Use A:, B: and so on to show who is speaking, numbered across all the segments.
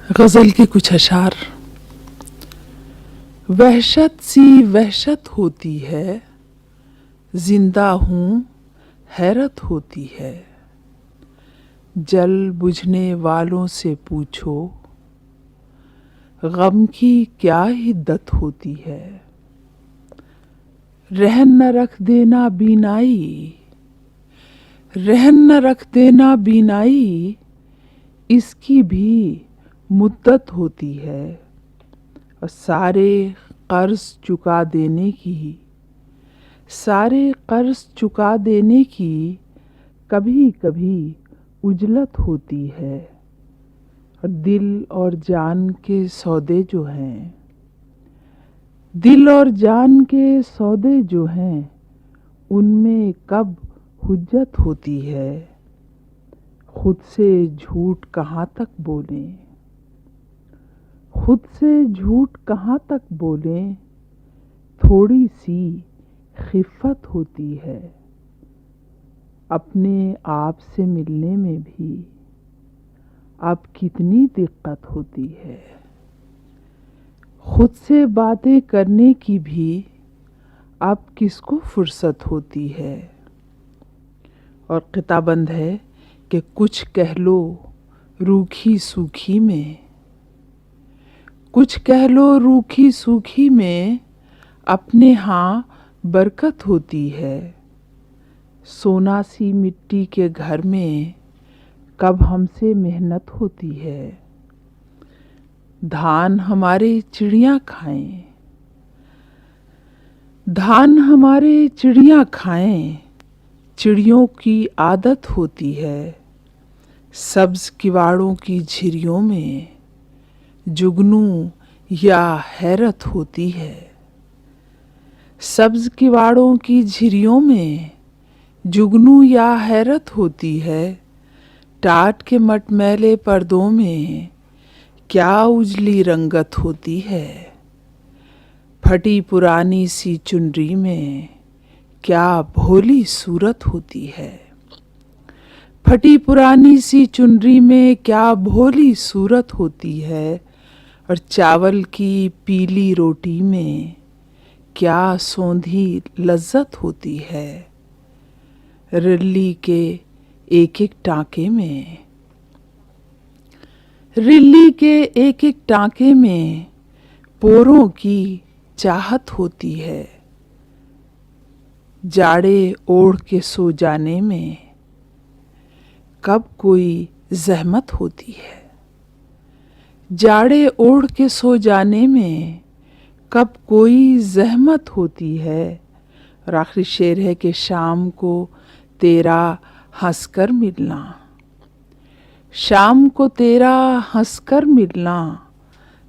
A: गज़ल के कुछ अशार। वहशत सी वहशत होती है, जिंदा हूँ हैरत होती है। जल बुझने वालों से पूछो, गम की क्या हिद्दत होती है। रहन न रख देना बीनाई, रहन न रख देना बीनाई, इसकी भी मुद्दत होती है। और सारे कर्ज चुका देने की, सारे कर्ज चुका देने की कभी कभी उजलत होती है। और दिल और जान के सौदे जो हैं, दिल और जान के सौदे जो हैं, उनमें कब हुज्जत होती है। खुद से झूठ कहाँ तक बोलें, खुद से झूठ कहाँ तक बोलें, थोड़ी सी खिफ़्फ़त होती है। अपने आप से मिलने में भी अब कितनी दिक्कत होती है। खुद से बातें करने की भी अब किसको फुर्सत होती है। और किताबंद है कि कुछ कह लो रूखी सूखी में, कुछ कह लो रूखी सूखी में, अपने यहाँ बरकत होती है। सोना सी मिट्टी के घर में कब हमसे मेहनत होती है। धान हमारे चिड़ियाँ खाएं, धान हमारे चिड़ियाँ खाएं, चिड़ियों की आदत होती है। सब्ज किवाड़ों की झिरियों में जुगनू या हैरत होती है। सब्ज किवाड़ों की झिरियों में जुगनू या हैरत होती है। टाट के मटमैले पर्दों में क्या उजली रंगत होती है। फटी पुरानी सी चुनरी में क्या भोली सूरत होती है। फटी पुरानी सी चुनरी में क्या भोली सूरत होती है। और चावल की पीली रोटी में क्या सौंधी लज्जत होती है। रिल्ली के एक एक टाँके में, रिल्ली के एक एक टाँके में पोरों की चाहत होती है। जाड़े ओढ़ के सो जाने में कब कोई ज़हमत होती है। जाड़े ओढ़ के सो जाने में कब कोई ज़हमत होती है। और आखिरी शेर है कि शाम को तेरा हंसकर मिलना, शाम को तेरा हंसकर मिलना,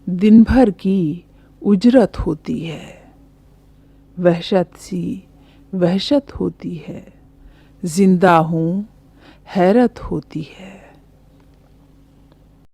A: दिन भर की उजरत होती है। वहशत सी वहशत होती है, जिंदा हूँ हैरत होती है।